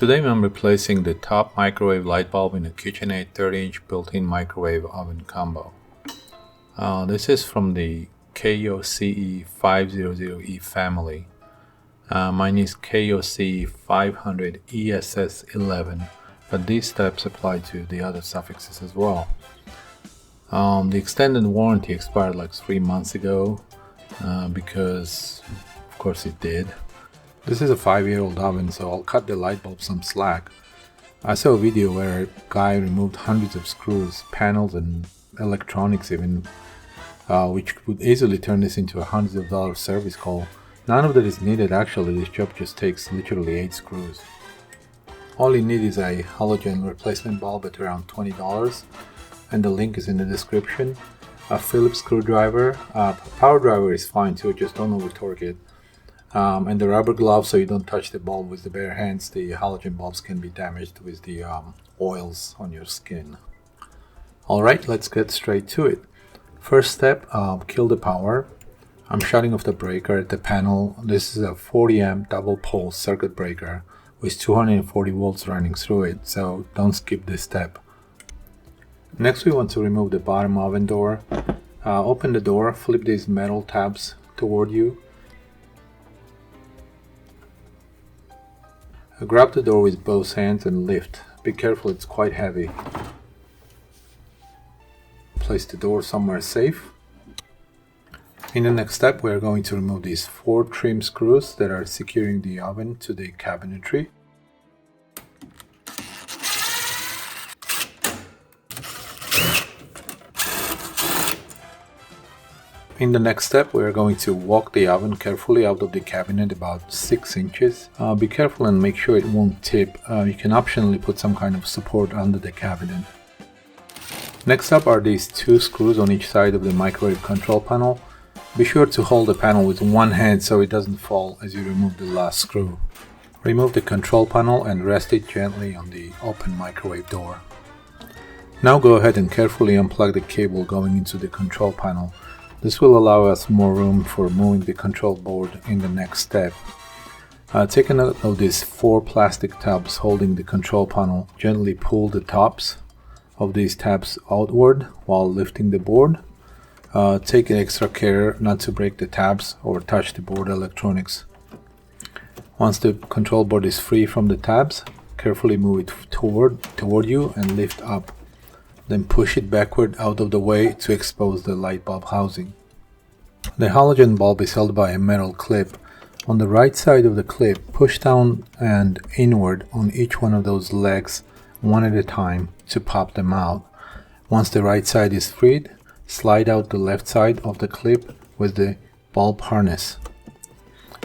Today I'm replacing the top microwave light bulb in a KitchenAid 30-inch built-in microwave oven combo. This is from the KOCE500E family. Mine is KOCE500ESS11, but these steps apply to the other suffixes as well. The extended warranty expired like 3 months ago because of course it did. This is a 5-year-old oven, so I'll cut the light bulb some slack. I saw a video where a guy removed hundreds of screws, panels and electronics even, which would easily turn this into a hundreds of dollar service call. None of that is needed actually. This job just takes literally 8 screws. All you need is a halogen replacement bulb at around $20, and the link is in the description. A Phillips screwdriver, power driver is fine too, just don't over torque it. And the rubber gloves so you don't touch the bulb with the bare hands. The halogen bulbs can be damaged with the oils on your skin. Alright, let's get straight to it. First step, kill the power. I'm shutting off the breaker at the panel. This is a 40 amp double pole circuit breaker with 240 volts running through it, so don't skip this step. Next we want to remove the bottom oven door. Open the door, flip these metal tabs toward you. Grab the door with both hands and lift. Be careful, it's quite heavy. Place the door somewhere safe. In the next step, we are going to remove these 4 trim screws that are securing the oven to the cabinetry. In the next step, we are going to walk the oven carefully out of the cabinet about 6 inches. Be careful and make sure it won't tip. You can optionally put some kind of support under the cabinet. Next up are these 2 screws on each side of the microwave control panel. Be sure to hold the panel with one hand so it doesn't fall as you remove the last screw. Remove the control panel and rest it gently on the open microwave door. Now go ahead and carefully unplug the cable going into the control panel. This will allow us more room for moving the control board in the next step. Take a note of these 4 plastic tabs holding the control panel. Gently pull the tops of these tabs outward while lifting the board. Take extra care not to break the tabs or touch the board electronics. Once the control board is free from the tabs, carefully move it toward you and lift up. Then push it backward out of the way to expose the light bulb housing. The halogen bulb is held by a metal clip. On the right side of the clip, push down and inward on each one of those legs one at a time to pop them out. Once the right side is freed, slide out the left side of the clip with the bulb harness.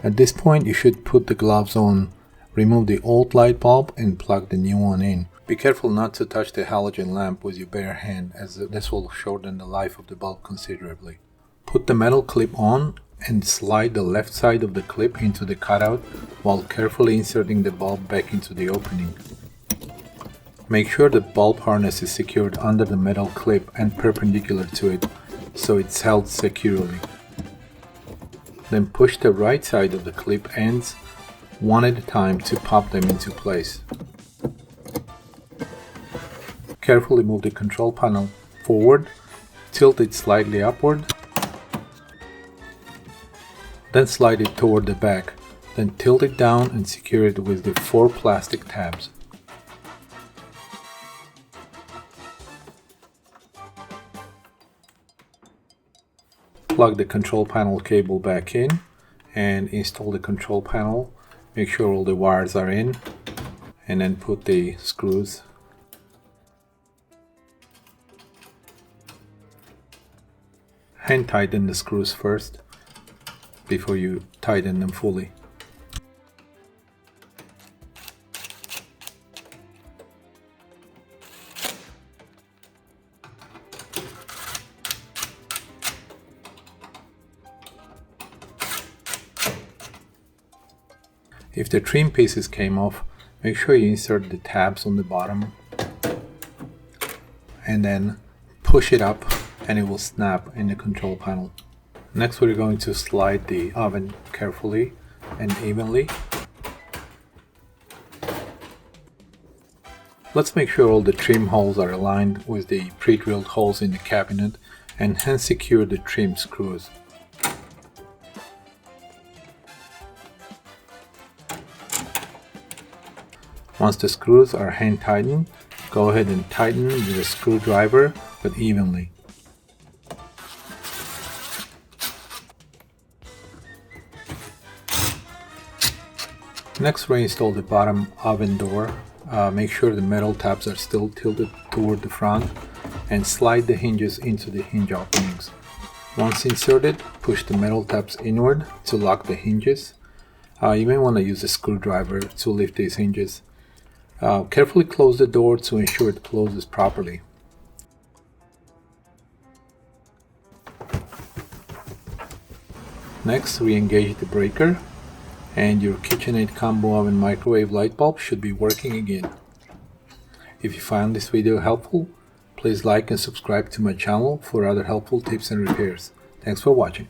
At this point you should put the gloves on, remove the old light bulb and plug the new one in. Be careful not to touch the halogen lamp with your bare hand, as this will shorten the life of the bulb considerably. Put the metal clip on and slide the left side of the clip into the cutout while carefully inserting the bulb back into the opening. Make sure the bulb harness is secured under the metal clip and perpendicular to it, so it's held securely. Then push the right side of the clip ends one at a time to pop them into place. Carefully move the control panel forward, tilt it slightly upward, then slide it toward the back, then tilt it down and secure it with the 4 plastic tabs. Plug the control panel cable back in and install the control panel. Make sure all the wires are in and then put the screws. Hand tighten the screws first before you tighten them fully. If the trim pieces came off, make sure you insert the tabs on the bottom and then push it up and it will snap in the control panel. Next we're going to slide the oven carefully and evenly. Let's make sure all the trim holes are aligned with the pre-drilled holes in the cabinet and hand secure the trim screws. Once the screws are hand tightened, go ahead and tighten with a screwdriver but evenly. Next, reinstall the bottom oven door. Make sure the metal tabs are still tilted toward the front and slide the hinges into the hinge openings. Once inserted, push the metal tabs inward to lock the hinges. You may want to use a screwdriver to lift these hinges. Carefully close the door to ensure it closes properly. Next, re-engage the breaker, and your KitchenAid combo oven microwave light bulb should be working again. If you found this video helpful, please like and subscribe to my channel for other helpful tips and repairs. Thanks for watching.